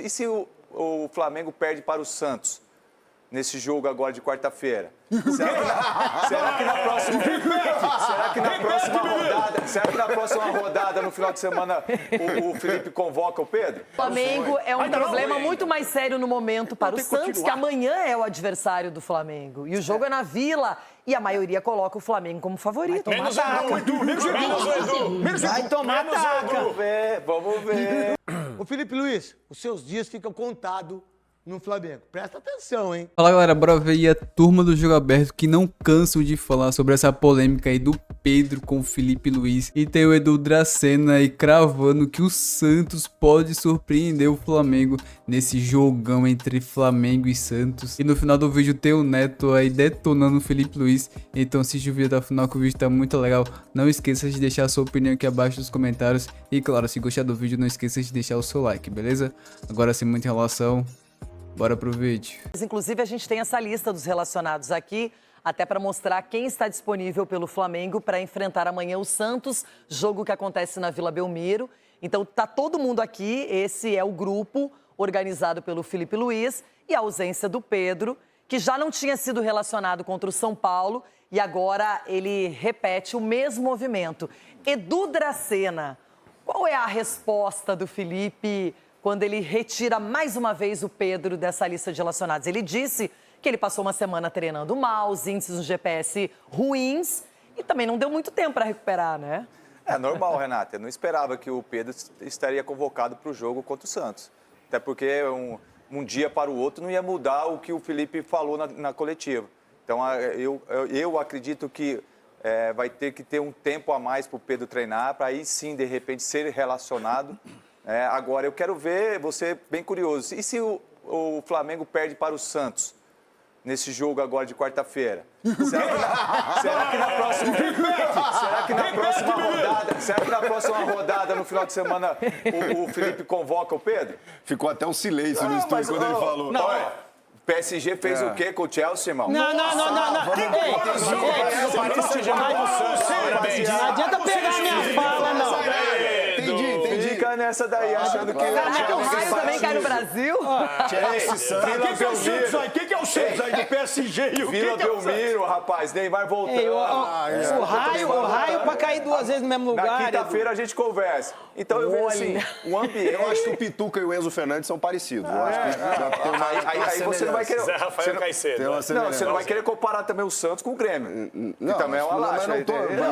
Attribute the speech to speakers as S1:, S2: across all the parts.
S1: E se o Flamengo perde para o Santos nesse jogo agora de quarta-feira? Será que na próxima rodada, no final de semana, o Felipe convoca o Pedro?
S2: O Flamengo é um problema muito mais sério no momento para o Santos, que amanhã é o adversário do Flamengo. E o jogo é na Vila. E a maioria coloca o Flamengo como favorito.
S3: Menos o Edu.
S4: Vai tomar taca.
S1: Vamos ver.
S4: Ô, Felipe Luiz, os seus dias ficam contados no Flamengo. Presta atenção, hein?
S5: Fala, galera, bora ver aí a turma do Jogo Aberto que não cansam de falar sobre essa polêmica aí do Pedro com o Felipe Luiz. E tem o Edu Dracena aí cravando que o Santos pode surpreender o Flamengo nesse jogão entre Flamengo e Santos. E no final do vídeo tem o Neto aí detonando o Felipe Luiz. Então assiste o vídeo até o final que o vídeo tá muito legal. Não esqueça de deixar a sua opinião aqui abaixo nos comentários. E claro, se gostar do vídeo, não esqueça de deixar o seu like, beleza? Agora sem muita enrolação, bora pro vídeo.
S2: Inclusive, a gente tem essa lista dos relacionados aqui, até para mostrar quem está disponível pelo Flamengo para enfrentar amanhã o Santos, jogo que acontece na Vila Belmiro. Então, tá todo mundo aqui, esse é o grupo organizado pelo Felipe Luiz e a ausência do Pedro, que já não tinha sido relacionado contra o São Paulo e agora ele repete o mesmo movimento. Edu Dracena, qual é a resposta do Felipe quando ele retira mais uma vez o Pedro dessa lista de relacionados? Ele disse que ele passou uma semana treinando mal, os índices no GPS ruins e também não deu muito tempo para recuperar, né?
S1: É normal, Renata. Eu não esperava que o Pedro estaria convocado para o jogo contra o Santos. Até porque um dia para o outro não ia mudar o que o Felipe falou na coletiva. Então, eu acredito que vai ter que ter um tempo a mais para o Pedro treinar, para aí sim, de repente, ser relacionado. Agora, eu quero ver, você bem curioso, e se o Flamengo perde para o Santos nesse jogo agora de quarta-feira? Será que na próxima rodada, no final de semana, o Felipe convoca o Pedro?
S6: Ficou até um silêncio no estúdio quando ele falou.
S1: Não, o PSG fez o quê com o Chelsea, irmão?
S4: Não. Não adianta pegar a minha fala, não.
S1: Fica nessa daí, achando que...
S2: Será que o Raio também cai no Brasil?
S3: O que é o Santos aí do PSG? E o
S1: Vila
S3: que é o
S1: Belmiro, rapaz. Neymar voltando.
S4: O raio pra cair duas vezes no mesmo lugar.
S1: Na quinta-feira a gente conversa. Então eu vejo assim, o ambiente...
S6: Eu acho que o Pituca e o Enzo Fernandes são parecidos. Eu acho que
S1: Aí você não vai querer...
S3: Zé Rafael Caicedo.
S1: Não, você não vai querer comparar também o Santos com o Grêmio.
S6: Não,
S1: que também é uma laxa.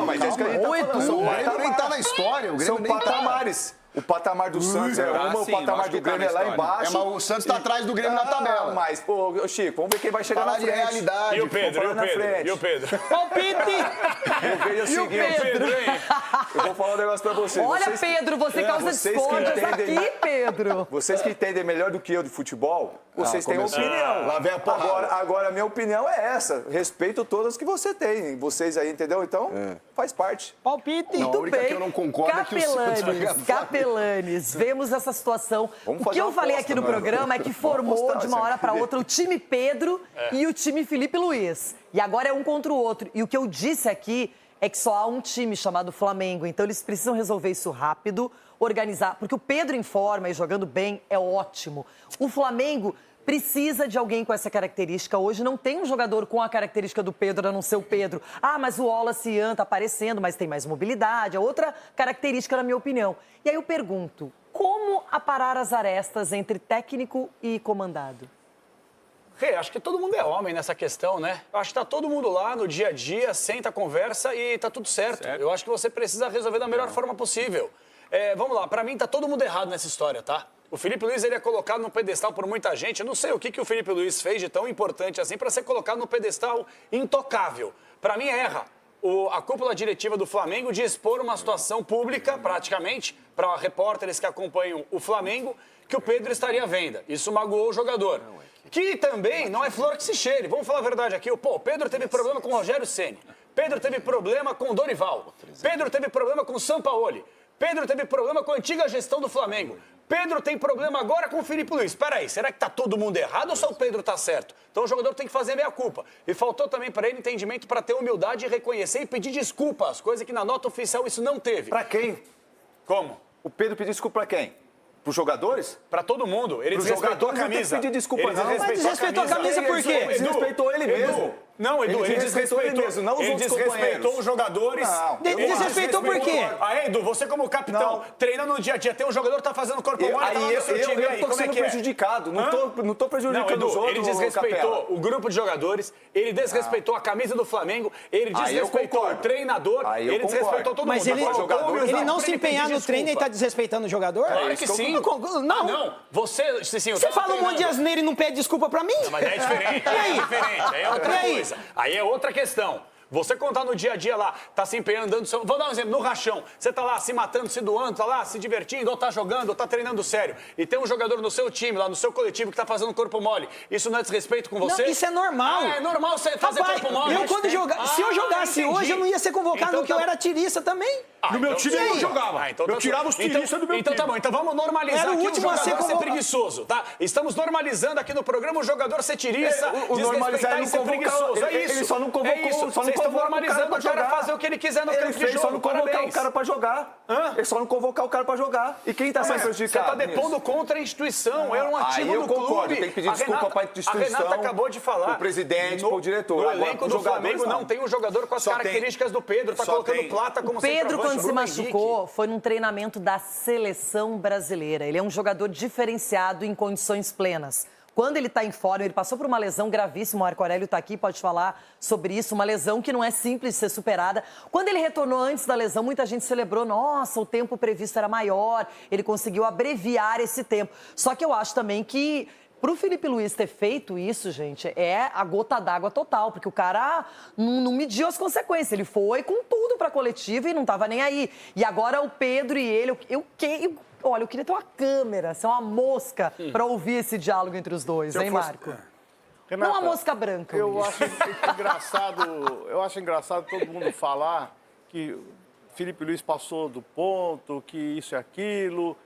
S1: Mas é isso que a gente tá falando.
S6: O Grêmio nem tá na história. O Grêmio
S1: São
S6: nem
S1: patamares. O patamar do Santos é uma, o patamar do Grêmio é lá embaixo.
S6: Mas o Santos tá atrás do Grêmio na tabela.
S1: Mas, pô, Chico, vamos ver quem vai chegar
S6: Falar
S1: na
S6: de
S1: frente.
S6: realidade.
S3: E o Pedro?
S4: Palpite!
S1: Eu vejo o seguinte, eu vou falar um negócio pra vocês.
S2: Olha, Pedro, você causa discórdias aqui, Pedro.
S1: Vocês que entendem melhor do que eu de futebol, vocês têm opinião.
S6: Lá vem a porrada.
S1: Agora, a minha opinião é essa. Respeito todas que você tem. Vocês aí, entendeu? Então, faz parte.
S4: Palpite!
S6: Não, a única que eu não concordo é que o Santos vai ganhar.
S2: Capelanes, vemos essa situação.
S1: Vamos
S2: O
S1: fazer
S2: que eu
S1: uma
S2: falei
S1: aposta,
S2: aqui no
S1: mano.
S2: programa é que formou
S1: apostar,
S2: de uma hora para outra o time Pedro e o time Felipe Luiz. E agora é um contra o outro. E o que eu disse aqui é que só há um time chamado Flamengo. Então eles precisam resolver isso rápido, organizar. Porque o Pedro em forma e jogando bem é ótimo. O Flamengo precisa de alguém com essa característica. Hoje não tem um jogador com a característica do Pedro, a não ser o Pedro. Ah, mas o Wallace Ian tá aparecendo, mas tem mais mobilidade. É outra característica, na minha opinião. E aí eu pergunto, como aparar as arestas entre técnico e comandado?
S7: Acho que todo mundo é homem nessa questão, né? Eu acho que tá todo mundo lá no dia a dia, senta, conversa e tá tudo certo. Eu acho que você precisa resolver da melhor forma possível. Vamos lá, pra mim tá todo mundo errado nessa história, tá? O Felipe Luiz, ele é colocado no pedestal por muita gente. Eu não sei o que o Felipe Luiz fez de tão importante assim para ser colocado no pedestal intocável. Pra mim, erra a cúpula diretiva do Flamengo de expor uma situação pública, praticamente, para repórteres que acompanham o Flamengo, que o Pedro estaria à venda. Isso magoou o jogador. Que também não é flor que se cheire. Vamos falar a verdade aqui. O Pedro teve problema com o Rogério Ceni. Pedro teve problema com o Dorival. Pedro teve problema com o Sampaoli. Pedro teve problema com a antiga gestão do Flamengo. Pedro tem problema agora com o Felipe Luiz. Espera aí, será que tá todo mundo errado ou só o Pedro tá certo? Então o jogador tem que fazer meia-culpa. E faltou também para ele entendimento para ter humildade e reconhecer e pedir desculpas, coisa que na nota oficial isso não teve.
S1: Pra quem?
S7: Como?
S1: O Pedro pediu desculpa pra quem? Pros jogadores?
S7: Pra todo mundo. Ele
S1: Pros
S7: desrespeitou a
S1: jogadores não tem que
S7: camisa.
S1: pedir desculpa,
S7: Ele
S1: não.
S8: Mas desrespeitou a camisa por quê?
S1: Ele desrespeitou ele mesmo.
S7: Não, Edu, ele
S1: desrespeitou ele mesmo, não os
S7: ele
S1: outros
S7: desrespeitou
S1: companheiros.
S7: os jogadores.
S1: Não,
S8: Ele desrespeitou por quê?
S7: Aí, Edu, você como capitão,
S1: Não.
S7: treinando no dia a dia, tem um jogador que tá fazendo corpo mole, tá lá no seu time, e aí,
S1: tô
S7: como é
S1: sendo
S7: que é?
S1: prejudicado. Não tô
S7: Não,
S1: prejudicando
S7: Edu,
S1: os outros,
S7: ele desrespeitou
S1: Capela.
S7: o grupo de jogadores, ele desrespeitou a camisa do Flamengo, ele
S1: Aí eu
S7: desrespeitou o
S1: concordo.
S7: treinador,
S1: Aí eu
S7: ele desrespeitou
S1: concordo.
S7: todo
S8: Mas
S7: mundo.
S8: ele,
S7: Agora, jogadores,
S8: ele não
S7: pra
S8: se
S7: ele
S8: empenhar
S7: pedir
S8: no treino e
S7: desculpa.
S8: tá desrespeitando o jogador?
S7: Claro que sim.
S8: Não.
S7: Não, você, Cicinho,
S8: Você
S7: tava
S8: fala um monte de
S7: treinando.
S8: asneira e não pede desculpa pra mim?
S7: Mas aí é diferente,
S8: E aí?
S7: é diferente, aí é outra
S8: E aí?
S7: coisa. Aí é outra questão. Você contar no dia a dia lá, tá se empenhando, dando seu... Vou dar um exemplo, no rachão, você tá lá se matando, se doando, tá lá se divertindo, ou tá jogando, ou tá treinando sério, e tem um jogador no seu time, lá no seu coletivo, que tá fazendo corpo mole. Isso não é desrespeito com você?
S8: Não, isso é normal.
S7: Ah, é normal você fazer
S8: Rapaz,
S7: corpo mole?
S8: se eu jogasse
S7: entendi.
S8: hoje, eu não ia ser convocado,
S7: Então
S8: porque eu
S7: tá-
S8: era tirista também.
S3: No meu time eu não jogava.
S7: então
S3: Eu
S7: tá
S3: tirava
S7: tudo.
S3: os tiristas do meu
S7: Então
S3: time.
S7: tá bom, então vamos normalizar
S8: Era o
S7: aqui
S8: último a ser
S7: jogador ser
S8: convocado.
S7: preguiçoso, tá? Estamos normalizando aqui no programa o jogador ser tirista,
S1: O normalizar
S7: desrespeitar
S1: ele
S7: e ser
S1: não convocou,
S7: preguiçoso. É
S1: ele
S7: isso.
S1: só não convocou,
S7: É isso.
S1: só não
S7: Vocês estão
S1: convocou o cara
S7: normalizando
S1: pra
S7: o cara
S1: jogar.
S7: fazer o que ele quiser no
S1: Ele
S7: campo de
S1: fez
S7: jogo.
S1: só não convocar
S7: Parabéns.
S1: o cara pra jogar. Ele só não convocar o cara pra jogar. E quem tá sendo
S7: Você
S1: prejudicado?
S7: tá depondo contra a instituição, é um
S1: Aí
S7: ativo
S1: eu
S7: no
S1: concordo,
S7: clube.
S1: tem que pedir desculpa pra instituição,
S7: A Renata acabou de falar.
S1: pro presidente, pro diretor.
S7: No
S1: Agora,
S7: elenco
S1: pros
S7: do
S1: jogadores,
S7: Flamengo não tem um jogador com as
S3: Só tem-
S7: características do Pedro, tá
S3: só
S7: colocando
S3: tem-
S7: Plata como
S2: Pedro,
S7: centroavante,
S2: quando se
S7: Bruno
S2: machucou,
S7: Henrique.
S2: foi num treinamento da seleção brasileira. Ele é um jogador diferenciado em condições plenas. Quando ele está em forma, ele passou por uma lesão gravíssima, o Marco Aurélio está aqui, pode falar sobre isso, uma lesão que não é simples de ser superada. Quando ele retornou antes da lesão, muita gente celebrou, nossa, o tempo previsto era maior, ele conseguiu abreviar esse tempo. Só que eu acho também que pro Felipe Luiz ter feito isso, gente, é a gota d'água total, porque o cara não mediu as consequências. Ele foi com tudo pra coletiva e não tava nem aí. E agora o Pedro e ele, olha, eu queria ter uma câmera, ser uma mosca pra ouvir esse diálogo entre os dois, hein, Marco?
S9: Renata,
S2: Não uma mosca branca,
S9: eu
S2: Luiz.
S9: acho engraçado todo mundo falar que Felipe Luiz passou do ponto, que isso e aquilo.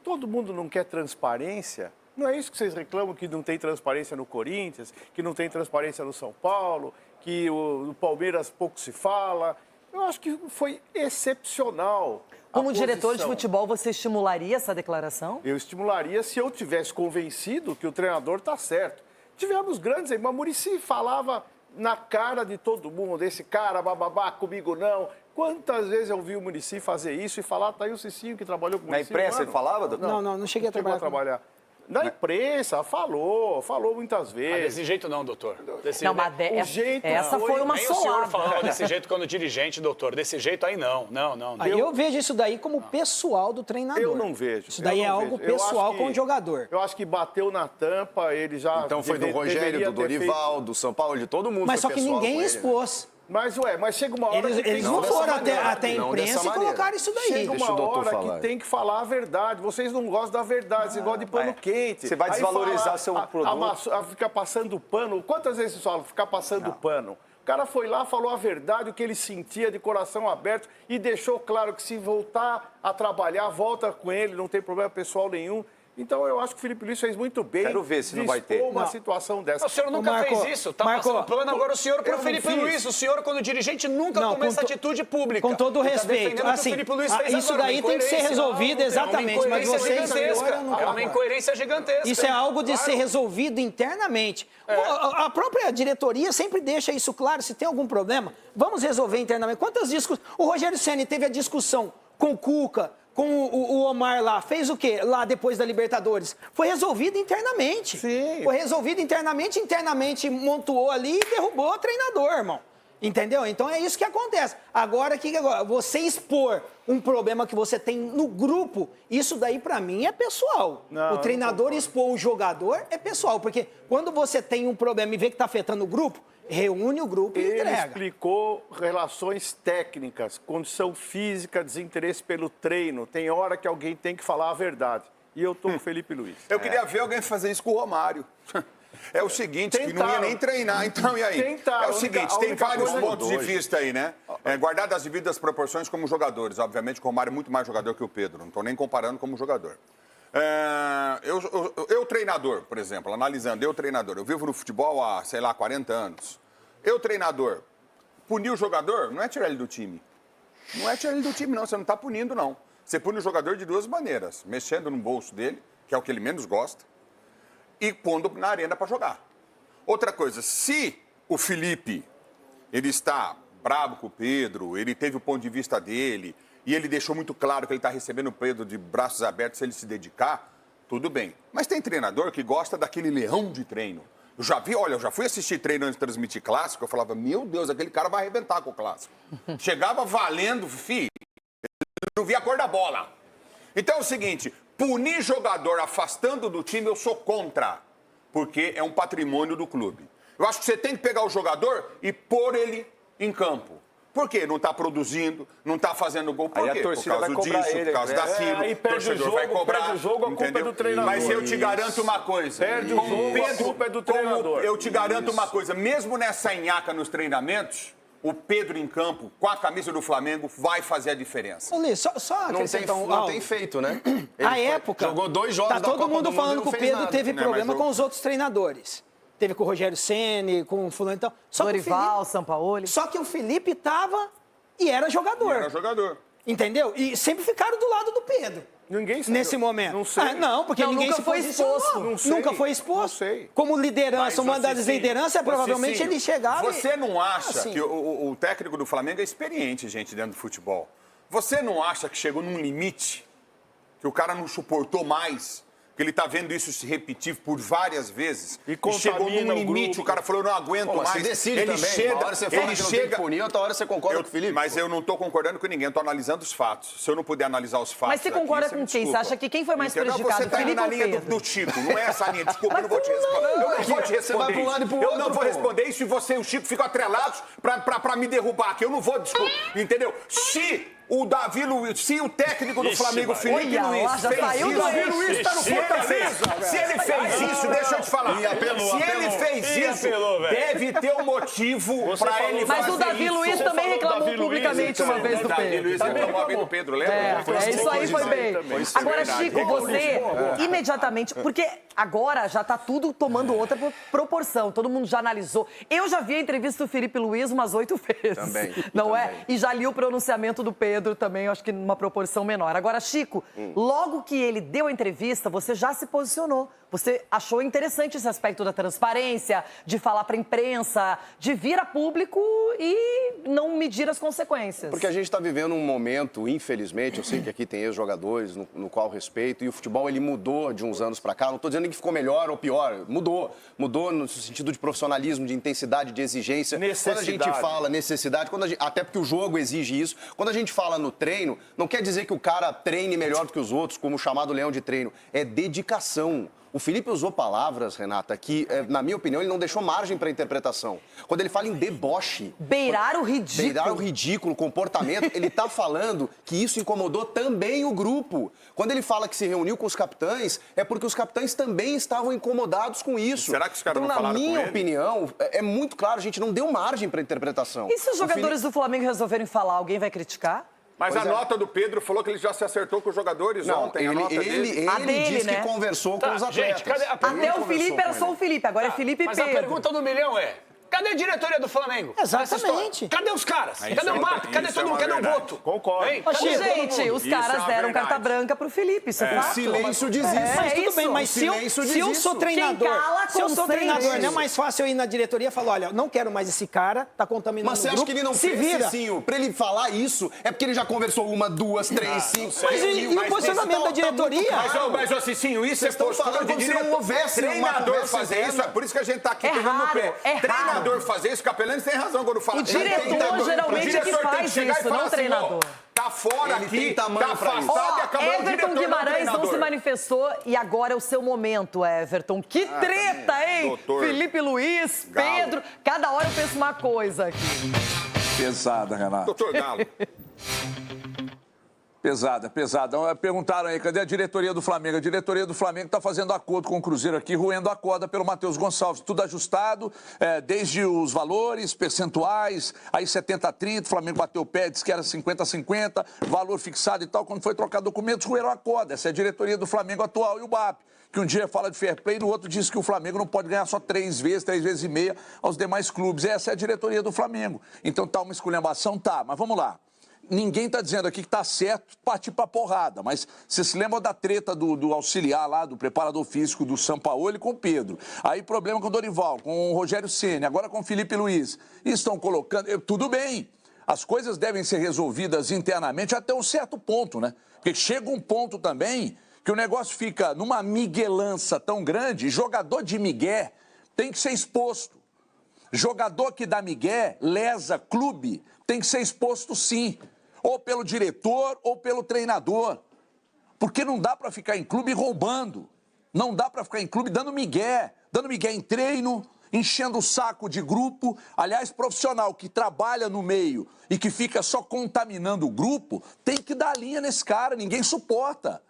S9: Todo mundo não quer transparência. Não é isso que vocês reclamam, que não tem transparência no Corinthians, que não tem transparência no São Paulo, que o Palmeiras pouco se fala. Eu acho que foi excepcional. a
S2: Como diretor de
S9: posição.
S2: futebol, você estimularia essa declaração?
S9: Eu estimularia se eu tivesse convencido que o treinador está certo. Tivemos grandes, mas Muricy falava na cara de todo mundo, esse cara, bababá, comigo não. Quantas vezes eu vi o Muricy fazer isso e falar, tá aí o Cicinho que trabalhou com o
S1: Na
S9: Muricy.
S1: imprensa ele falava, doutor?
S8: Não cheguei a
S9: Chegou
S8: trabalhar.
S9: Na imprensa, falou muitas vezes.
S7: Desse jeito não, doutor. Desse
S2: Não,
S7: jeito...
S2: mas
S9: O jeito
S2: essa foi uma
S7: Nem o senhor
S2: solada.
S7: falava desse jeito quando dirigente, doutor. Desse jeito aí não.
S8: Aí eu vejo isso daí como pessoal do treinador.
S9: Eu não vejo.
S8: Isso daí
S9: eu
S8: é
S9: não
S8: algo
S9: vejo. Eu
S8: pessoal
S9: acho
S8: com o
S9: que-
S8: jogador.
S9: Eu acho que bateu na tampa, ele já...
S6: Então foi do Rogério,
S9: deveria
S6: do
S9: ter feito-
S6: Dorival, do São Paulo, de todo mundo.
S8: Mas só
S6: foi
S8: que
S6: pessoal
S8: ninguém
S6: com ele, né?
S8: expôs.
S9: Mas chega uma hora que tem
S8: Eles
S9: que
S8: não
S6: dessa
S8: foram
S6: maneira,
S8: até a
S6: não
S8: imprensa
S6: dessa
S8: e
S6: maneira.
S8: colocaram isso daí.
S9: Chega
S6: Deixa
S9: uma
S6: o doutor
S9: hora
S6: falar.
S9: que tem que falar a verdade. Vocês não gostam da verdade, vocês gostam de pano quente.
S1: Você vai
S9: Aí
S1: desvalorizar seu produto.
S9: Ficar passando pano. Quantas vezes vocês falam ficar passando pano? O cara foi lá, falou a verdade, o que ele sentia de coração aberto e deixou claro que se voltar a trabalhar, volta com ele, não tem problema pessoal nenhum. Então eu acho que o Felipe Luiz fez muito bem.
S1: Quero ver se não vai ter.
S9: dispor uma
S8: Não.
S9: situação dessa.
S7: O senhor nunca
S8: Marco,
S7: fez isso. Tá
S8: Marco,
S7: passando plano agora o senhor pro
S9: eu não
S7: Felipe
S9: fiz.
S7: Luiz. O senhor, quando dirigente, nunca
S8: Não,
S7: tomou essa
S8: com to-
S7: atitude pública.
S8: Com todo o
S7: Ele tá
S8: respeito,
S7: defendendo o que o
S8: assim,
S7: Felipe Luiz
S8: ah,
S7: fez
S8: isso
S7: agora,
S8: daí
S7: uma
S8: tem que ser
S7: incoerência.
S8: resolvido,
S7: É uma
S8: exatamente, mas
S7: incoerência
S8: vocês
S7: gigantesca.
S8: agora não-
S7: É uma incoerência gigantesca.
S8: Isso é algo de
S7: Claro.
S8: ser resolvido internamente. A própria diretoria sempre deixa isso claro. Se tem algum problema, vamos resolver internamente. Quantas discussões... O Rogério Ceni teve a discussão com o Cuca, com o Omar lá. Fez o quê lá depois da Libertadores? Foi resolvido internamente.
S9: Sim.
S8: Foi resolvido internamente montuou ali e derrubou o treinador, irmão. Entendeu? Então é isso que acontece. Agora, você expor um problema que você tem no grupo, isso daí pra mim é pessoal.
S9: Não,
S8: O treinador expor o jogador é pessoal, porque quando você tem um problema e vê que tá afetando o grupo, reúne o grupo e
S9: Ele
S8: entrega.
S9: explicou relações técnicas, condição física, desinteresse pelo treino. Tem hora que alguém tem que falar a verdade. E eu tô com o Felipe Luiz.
S3: Eu queria ver alguém fazer isso com o Romário. É o seguinte, que não ia
S9: Tentaram.
S3: nem treinar. Então, e aí?
S9: Tentaram.
S3: É o seguinte,
S9: A
S3: tem
S9: única
S3: vários
S9: coisa-
S3: pontos de vista aí, né? Guardado as devidas proporções como jogadores. Obviamente, o Romário é muito mais jogador que o Pedro. Não estou nem comparando como jogador. Eu treinador, por exemplo, analisando, eu treinador. Eu vivo no futebol há, sei lá, 40 anos. Eu treinador, punir o jogador não é tirar ele do time. Não é tirar ele do time, não. Você não está punindo, não. Você pune o jogador de duas maneiras. Mexendo no bolso dele, que é o que ele menos gosta, e pondo na arena para jogar. Outra coisa, se o Felipe, ele está bravo com o Pedro, ele teve o ponto de vista dele, e ele deixou muito claro que ele está recebendo o Pedro de braços abertos se ele se dedicar, tudo bem. Mas tem treinador que gosta daquele leão de treino. Eu já fui assistir treino antes de transmitir clássico, eu falava, meu Deus, aquele cara vai arrebentar com o clássico. Chegava valendo, filho, não via a cor da bola. Então é o seguinte, punir jogador afastando do time, eu sou contra, porque é um patrimônio do clube. Eu acho que você tem que pegar o jogador e pôr ele em campo. Por quê? Não está produzindo, não está fazendo gol. Por quê?
S1: Aí a torcida
S3: por causa
S1: vai cobrar
S3: disso,
S1: ele,
S3: por causa
S1: né?
S3: daquilo.
S9: Aí perde o jogo,
S3: vai cobrar,
S9: perde o jogo, a culpa é do treinador.
S3: Mas eu te garanto uma coisa.
S9: Perde o jogo, a culpa é do treinador.
S3: Eu te garanto uma coisa. Mesmo nessa nhaca nos treinamentos, o Pedro em campo, com a camisa do Flamengo, vai fazer a diferença.
S8: Ô, Lê, só acrescentar
S6: Não tem feito, né?
S8: A época,
S6: Jogou 2 jogos
S8: tá
S6: da
S8: todo
S6: Copa
S8: mundo
S6: do Mundo
S8: falando
S6: e
S8: que
S6: não
S8: o
S6: fez
S8: Pedro
S6: nada.
S8: teve
S3: Né,
S8: problema
S3: mas eu-
S8: com os outros treinadores. Teve com o Rogério Ceni, com o fulano e tal. Só que o
S2: Dorival,
S8: Felipe-
S2: Sampaoli.
S8: Só que o Felipe tava e era jogador.
S3: Era jogador.
S8: Entendeu? E sempre ficaram do lado do Pedro.
S9: Ninguém sabe.
S8: Nesse momento.
S9: Não sei.
S8: Não, porque
S2: Não,
S8: ninguém
S2: nunca
S8: se
S2: foi
S8: posicionou.
S2: exposto.
S9: Não sei.
S8: Nunca foi exposto.
S9: Não sei.
S8: Como liderança, uma das
S3: Cicinho,
S8: lideranças, provavelmente
S3: Cicinho,
S8: ele chegava e...
S3: Você não acha
S8: Assim.
S3: que o técnico do Flamengo é experiente, gente, dentro do futebol? Você não acha que chegou num limite, que o cara não suportou mais, que ele tá vendo isso se repetir por várias vezes,
S9: E
S3: chegou
S9: contamina
S3: num
S9: o
S3: limite,
S9: grupo.
S3: o cara falou, eu não aguento
S6: Pô, mas
S3: mais.
S6: você decide
S3: ele
S6: também.
S3: chega,
S6: Uma hora você fala
S3: ele
S6: que não tem
S3: chega...
S6: que punir, outra hora você concorda com o Felipe.
S3: Mas eu não estou concordando com ninguém, eu estou analisando os fatos. Se eu não puder analisar os fatos
S2: Mas você
S3: aqui,
S2: concorda
S3: você
S2: com
S3: me
S2: quem? Você
S3: desculpa.
S2: acha que quem foi mais
S3: Entendeu?
S2: prejudicado,
S3: Você está indo
S2: Felipe
S3: na
S2: ou
S3: linha
S2: Pedro?
S3: do Chico, não é essa linha. Desculpa, eu não vou te
S2: como não?
S3: responder. Eu não vou te
S6: Você
S3: responder
S6: vai pro
S3: isso.
S6: lado e pro
S3: Eu
S6: outro,
S3: não vou
S6: pô.
S3: responder isso e você e o Chico ficam atrelados para me derrubar aqui. Eu não vou, desculpa. Entendeu? Se o Davi Luiz, se o técnico do Flamengo, Felipe
S2: Olha
S3: Luiz,
S2: lá, já
S3: fez
S2: saiu
S3: isso...
S2: do
S3: Davi
S2: eixo.
S3: Luiz está no Fortaleza. Se ele fez isso, deixa eu te falar. Se ele fez isso, deve ter um motivo para ele fazer
S2: Mas o Davi
S3: isso.
S2: Luiz
S9: Você
S2: também
S9: falou do
S2: reclamou
S9: Davi Luiz,
S2: publicamente
S9: então.
S2: uma vez do
S3: Davi
S2: Pedro.
S3: Luiz reclamou bem do Pedro, lembra?
S2: É isso aí foi bem. Agora, Chico, você imediatamente, porque agora já tá tudo tomando outra proporção, todo mundo já analisou. Eu já vi a entrevista do Felipe Luiz umas 8 vezes.
S6: Também,
S2: não é?
S6: também.
S2: E já li o pronunciamento do Pedro também, eu acho que numa proporção menor. Agora, Chico, logo que ele deu a entrevista, você já se posicionou. Você achou interessante esse aspecto da transparência, de falar para a imprensa, de vir a público e não medir as consequências.
S6: Porque a gente está vivendo um momento, infelizmente, eu sei que aqui tem ex-jogadores no qual respeito, e o futebol ele mudou de uns anos para cá. Não estou dizendo que ficou melhor ou pior, mudou. Mudou no sentido de profissionalismo, de intensidade, de exigência. Quando a gente fala necessidade, até porque o jogo exige isso. Quando a gente fala no treino, não quer dizer que o cara treine melhor do que os outros, como o chamado leão de treino. É dedicação. O Felipe usou palavras, Renata, que, na minha opinião, ele não deixou margem para interpretação. Quando ele fala em deboche...
S2: Beirar o ridículo.
S6: Beirar o ridículo, comportamento, ele está falando que isso incomodou também o grupo. Quando ele fala que se reuniu com os capitães, é porque os capitães também estavam incomodados com isso.
S3: Será que os caras
S6: então,
S3: não falaram
S6: na
S3: com
S6: minha
S3: ele?
S6: opinião, é muito claro, a gente não deu margem para interpretação.
S2: E se os jogadores do Flamengo resolverem falar, alguém vai criticar?
S3: Mas a nota do Pedro falou que ele já se acertou com os jogadores
S6: Não,
S3: ontem. A nota dele.
S2: A dele,
S6: disse
S2: né?
S6: que conversou
S7: Tá,
S6: com os atletas.
S7: gente, cadê a
S2: Até o Felipe era só o Felipe, agora é Felipe e
S7: Mas
S2: Pedro.
S7: a pergunta do milhão é: cadê a diretoria do Flamengo?
S8: Exatamente.
S7: Nessa história? Cadê os caras? Cadê o Pato? Cadê
S3: isso
S7: todo
S3: é
S7: mundo?
S3: uma
S7: Cadê o
S3: verdade.
S7: voto?
S9: Concordo.
S7: Hein?
S8: Ô,
S7: Cadê
S8: Chico,
S7: todo
S2: Gente,
S7: mundo?
S2: os
S3: Isso é
S2: caras
S3: uma
S2: deram
S3: verdade.
S2: carta branca pro Felipe, isso é fato.
S6: O silêncio diz isso.
S8: Mas tudo
S2: isso.
S8: bem, mas se eu
S6: silêncio diz
S8: sou
S6: isso.
S8: treinador,
S2: Quem cala,
S8: se eu sou
S2: consente.
S8: treinador, não é mais fácil eu ir na diretoria e falar, olha, eu não quero mais esse cara, tá contaminando
S6: Mas você
S8: o
S6: acha
S8: grupo,
S6: que ele não
S8: se
S6: fez,
S8: vira.
S6: Cicinho? Pra ele falar isso, é porque ele já conversou 1, 2, 3, 5...
S8: Mas e o posicionamento da diretoria?
S3: Mas, Cicinho, isso
S6: Vocês
S3: é
S6: estão
S3: postura
S6: falando
S3: de
S6: como se não
S3: diretor.
S6: houvesse uma
S3: Treinador
S6: conversa
S3: fazer
S6: interna.
S3: isso, é por isso que a gente tá aqui
S2: É
S3: pegando no
S2: raro,
S3: pé.
S2: é
S3: Treinador
S2: raro.
S3: fazer isso, Capelani tem razão quando fala.
S2: O diretor geralmente é que faz isso, não o treinador.
S3: Tá fora
S6: Ele
S3: aqui,
S6: tem tamanho
S3: tá
S6: pra isso.
S3: afastado e acabou o
S2: Everton
S3: diretor, não o
S2: Guimarães não
S3: treinador.
S2: se manifestou e agora é o seu momento, Everton. Que treta, hein?
S3: doutor
S2: Felipe Luiz,
S3: Galo.
S2: Pedro. Cada hora eu penso uma coisa aqui.
S10: Pesada, Renato.
S3: Doutor Galo.
S10: Pesada, pesada. Perguntaram aí, cadê a diretoria do Flamengo? A diretoria do Flamengo está fazendo acordo com o Cruzeiro aqui, roendo a corda pelo Matheus Gonçalves. Tudo ajustado, desde os valores, percentuais, aí 70-30, o Flamengo bateu o pé, disse que era 50-50, valor fixado e tal. Quando foi trocar documentos, roeram a corda. Essa é a diretoria do Flamengo atual e o BAP, que um dia fala de fair play, no outro diz que o Flamengo não pode ganhar só 3 vezes e meia aos demais clubes. Essa é a diretoria do Flamengo. Então tá uma esculhambação? Tá, mas vamos lá. ninguém está dizendo aqui que está certo partir para porrada, mas você se lembra da treta do auxiliar lá, do preparador físico do Sampaoli com o Pedro. Aí problema com o Dorival, com o Rogério Ceni, agora com o Felipe Luiz. E estão colocando... Tudo bem, as coisas devem ser resolvidas internamente até um certo ponto, né? Porque chega um ponto também que o negócio fica numa miguelança tão grande, jogador de migué tem que ser exposto. Jogador que dá migué, lesa, clube, tem que ser exposto sim. Ou pelo diretor ou pelo treinador. Porque não dá para ficar em clube roubando. Não dá para ficar em clube dando migué em treino, enchendo o saco de grupo. Aliás, profissional que trabalha no meio e que fica só contaminando o grupo, tem que dar linha nesse cara, ninguém suporta.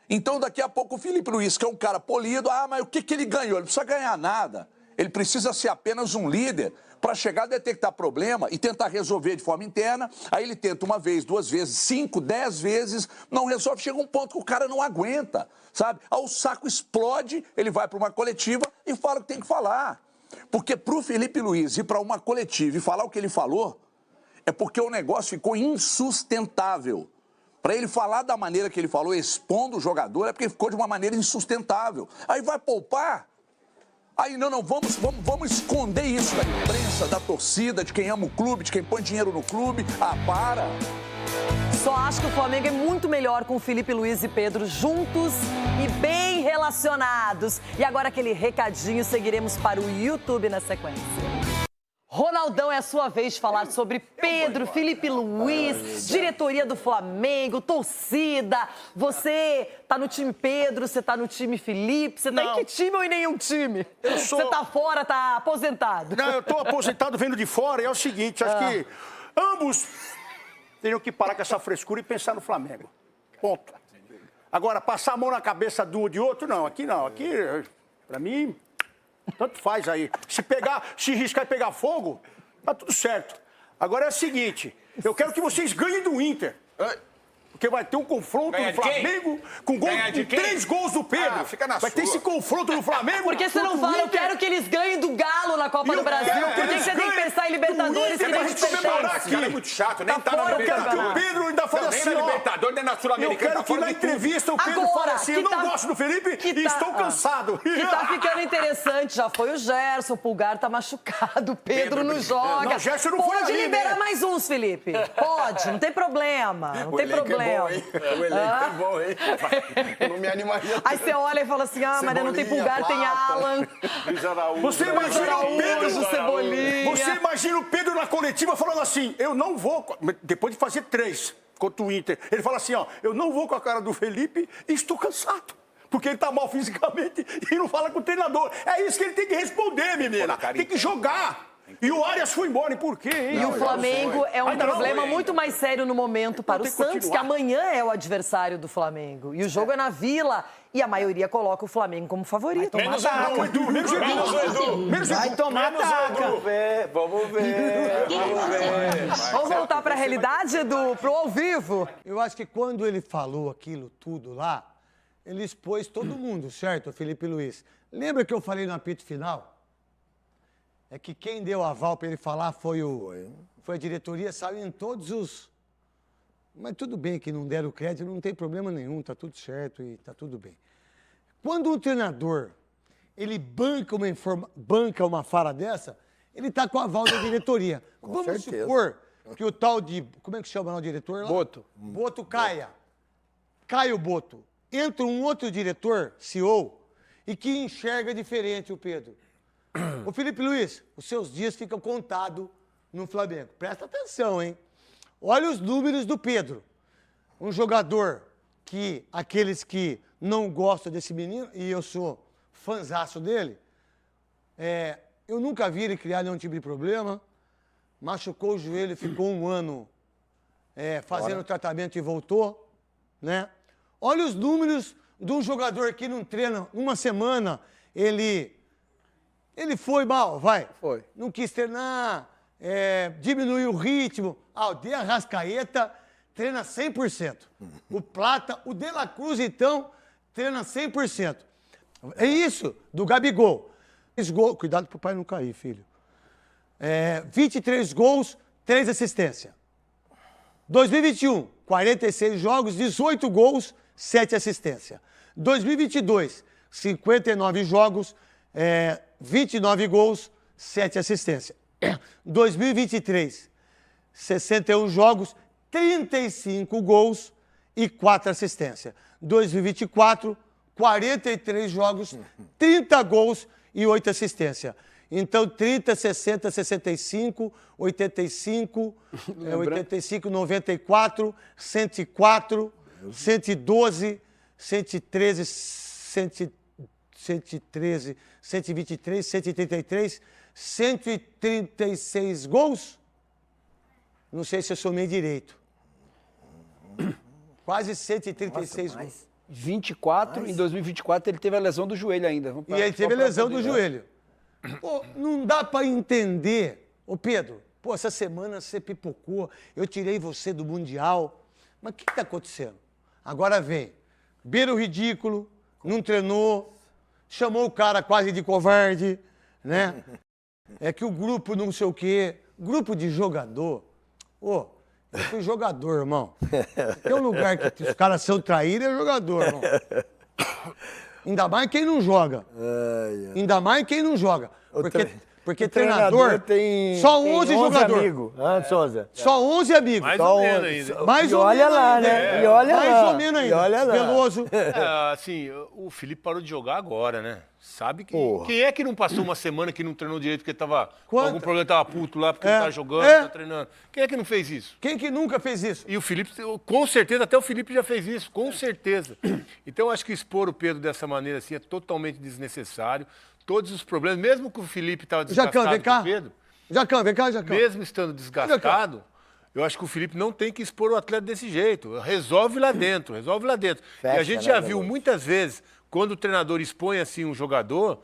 S10: Então, daqui a pouco, o Felipe Luiz, que é um cara polido, mas o que ele ganhou? Ele não precisa ganhar nada. Ele precisa ser apenas um líder para chegar a detectar problema e tentar resolver de forma interna. Aí ele tenta uma vez, 2 vezes, 5, 10 vezes, não resolve. Chega um ponto que o cara não aguenta, sabe? Aí o saco explode, ele vai para uma coletiva e fala o que tem que falar. Porque para o Felipe Luiz ir para uma coletiva e falar o que ele falou, é porque o negócio ficou insustentável. Para ele falar da maneira que ele falou, expondo o jogador, é porque ficou de uma maneira insustentável. Aí vai poupar. Aí não, vamos esconder isso da imprensa, da torcida, de quem ama o clube, de quem põe dinheiro no clube. Ah, para!
S2: Só acho que o Flamengo é muito melhor com Felipe Luiz e Pedro juntos e bem relacionados. E agora aquele recadinho, seguiremos para o YouTube na sequência. Ronaldão, é a sua vez de falar sobre Pedro, Felipe Luiz, diretoria do Flamengo, torcida. Você tá no time Pedro, você tá no time Felipe, você tá em que time ou em nenhum time? Você tá fora, tá aposentado?
S11: Não, eu tô aposentado vendo de fora e é o seguinte, acho que ambos teriam que parar com essa frescura e pensar no Flamengo. Ponto. Agora, passar a mão na cabeça de um de outro, não. Aqui, pra mim... Tanto faz aí. Se riscar e pegar fogo, tá tudo certo. Agora é o seguinte, eu quero que vocês ganhem do Inter. Porque vai ter um confronto no Flamengo com 3 gols do Pedro. Vai ter esse confronto no Flamengo.
S2: Por que você não fala, eu quero que eles ganhem do Galo na Copa do Brasil? Por que você tem que pensar em Libertadores que nem
S3: Esse cara é muito chato, nem tá na
S11: Eu quero que o Pedro ainda fale assim, ó.
S3: Libertadores, nem na Sul-Americana.
S11: Eu quero que na entrevista o Pedro fale assim, eu não gosto do Felipe e estou cansado.
S2: Que tá ficando interessante, já foi o Gerson, o Pulgar tá machucado, o Pedro não joga.
S11: Não, o Gerson não foi
S2: Pode
S11: ali,
S2: liberar
S11: né?
S2: mais uns, Felipe. Pode, não tem problema, não tem problema.
S6: O elenco é bom, hein? Eu não me animaria.
S2: Aí você olha e fala assim, mas não tem Pulgar, tem Alan.
S11: Você imagina o Pedro,
S2: Cebolinha.
S11: Você imagina o Pedro na coletiva falando assim, eu não vou, depois de fazer 3 contra o Inter, ele fala assim, eu não vou com a cara do Felipe e estou cansado. Porque ele tá mal fisicamente e não fala com o treinador. É isso que ele tem que responder, menina. Tem que jogar. E o Arias foi embora, e por quê, hein?
S2: E o Flamengo é um problema muito mais sério no momento para o Santos, que amanhã é o adversário do Flamengo. E o jogo é na Vila, e a maioria coloca o Flamengo como favorito.
S11: Menos o Edu.
S8: Vai tomar taca.
S1: Vamos ver.
S2: Vamos voltar para a realidade, Edu, pro ao vivo.
S4: Eu acho que quando ele falou aquilo tudo lá, ele expôs todo mundo, certo, Felipe Luiz? Lembra que eu falei no apito final? É que quem deu aval para ele falar foi a diretoria, saiu em todos os... Mas tudo bem que não deram crédito, não tem problema nenhum, tá tudo certo e tá tudo bem. Quando um treinador, ele banca uma fala dessa, ele tá com o aval da diretoria. Vamos supor que o tal de... Como é que chama lá o diretor lá? Boto caia. Cai o Boto. Entra um outro diretor, CEO, e que enxerga diferente o Pedro. Ô Felipe Luiz, os seus dias ficam contados no Flamengo. Presta atenção, hein? Olha os números do Pedro. Um jogador que, aqueles que não gostam desse menino, e eu sou fãzaço dele, eu nunca vi ele criar nenhum tipo de problema. Machucou o joelho, ficou um ano fazendo tratamento e voltou, né? Olha os números de um jogador que não treina uma semana, ele foi mal, vai.
S9: Foi.
S4: Não quis treinar, diminuiu o ritmo. O De Arrascaeta treina 100%. O Plata, o De La Cruz, então, treina 100%. É isso, do Gabigol. Cuidado pro pai não cair, filho. 23 gols, 3 assistências. 2021, 46 jogos, 18 gols, 7 assistências. 2022, 59 jogos, 29 gols, 7 assistências. 2023, 61 jogos, 35 gols e 4 assistências. 2024, 43 jogos, 30 gols e 8 assistências. Então, 30, 60, 65, 85, 85, 94, 104, 112, 113, 113, 123, 133, 136 gols. Não sei se eu somei direito. Quase 136 gols.
S12: 24, em 2024 ele teve a lesão do joelho ainda.
S4: E ele teve a lesão do joelho. Pô, não dá pra entender. Ô Pedro, pô, essa semana você pipocou, eu tirei você do Mundial. Mas o que tá acontecendo? Agora vem, beira o ridículo, não treinou, chamou o cara quase de covarde, né? É que o grupo não sei o quê, grupo de jogador. Ô, eu fui jogador, irmão. Tem um lugar que os caras são traídos, é jogador, irmão. Ainda mais quem não joga. Ainda mais quem não joga. Porque treinador
S13: tem
S4: só 11 jogadores.
S13: Amigos. Souza?
S4: Só 11 amigos.
S14: Mais ou menos ainda.
S4: Mais ou
S13: olha
S4: menos
S13: lá,
S4: ainda.
S13: né? E olha
S4: mais
S13: lá.
S4: ou menos ainda.
S13: E olha lá.
S4: Veloso.
S14: Assim, o Felipe parou de jogar agora, né? Sabe que... Quem é que não passou uma semana que não treinou direito porque tava com algum problema, tava puto lá porque não tá jogando, tá treinando? Quem é que não fez isso?
S4: Quem que nunca fez isso?
S14: E o Felipe, com certeza, até o Felipe já fez isso, com certeza. Então, eu acho que expor o Pedro dessa maneira assim é totalmente desnecessário. Todos os problemas, mesmo que o Felipe estava desgastado
S4: vem cá.
S14: com o Pedro...
S4: Jacão, vem cá, Jacão.
S14: Mesmo estando desgastado, eu acho que o Felipe não tem que expor o atleta desse jeito. Resolve lá dentro, resolve lá dentro. E a gente já viu muitas vezes, quando o treinador expõe assim um jogador...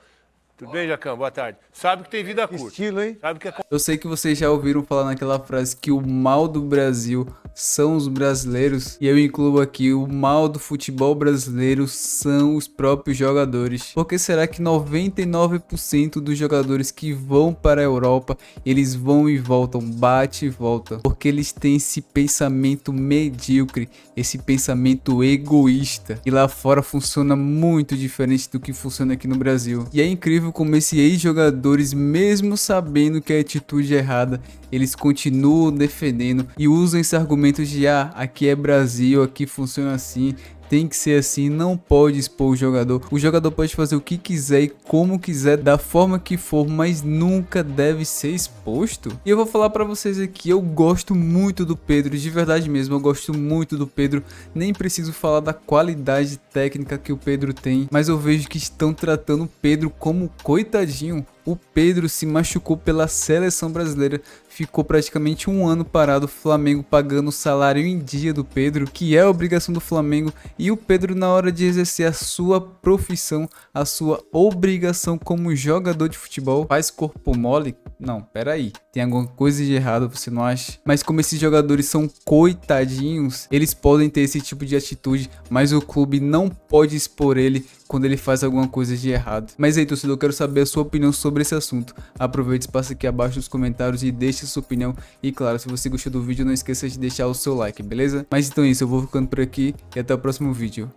S14: Tudo bem, Jacão? Boa tarde. Sabe que tem vida curta.
S4: Estilo, hein?
S14: Sabe que é...
S5: Eu sei que vocês já ouviram falar naquela frase que o mal do Brasil são os brasileiros. E eu incluo aqui, o mal do futebol brasileiro são os próprios jogadores. Por que será que 99% dos jogadores que vão para a Europa, eles vão e voltam, bate e volta? Porque eles têm esse pensamento medíocre, esse pensamento egoísta. E lá fora funciona muito diferente do que funciona aqui no Brasil. E é incrível como esses ex-jogadores, mesmo sabendo que a atitude é errada, eles continuam defendendo e usam esse argumento de aqui é Brasil, aqui funciona assim, tem que ser assim, não pode expor o jogador. O jogador pode fazer o que quiser e como quiser, da forma que for, mas nunca deve ser exposto. E eu vou falar pra vocês aqui, eu gosto muito do Pedro, de verdade mesmo, eu gosto muito do Pedro. Nem preciso falar da qualidade técnica que o Pedro tem, mas eu vejo que estão tratando o Pedro como coitadinho. O Pedro se machucou pela seleção brasileira, ficou praticamente um ano parado, o Flamengo pagando o salário em dia do Pedro, que é a obrigação do Flamengo, e o Pedro, na hora de exercer a sua profissão, a sua obrigação como jogador de futebol, faz corpo mole? Não, peraí, tem alguma coisa de errado, você não acha? Mas como esses jogadores são coitadinhos, eles podem ter esse tipo de atitude, mas o clube não pode expor ele quando ele faz alguma coisa de errado. Mas aí, torcedor, eu quero saber a sua opinião sobre esse assunto. Aproveite, passa aqui abaixo nos comentários e deixe a sua opinião. E claro, se você gostou do vídeo, não esqueça de deixar o seu like, beleza? Mas então é isso, eu vou ficando por aqui e até o próximo vídeo.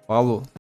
S5: Falou!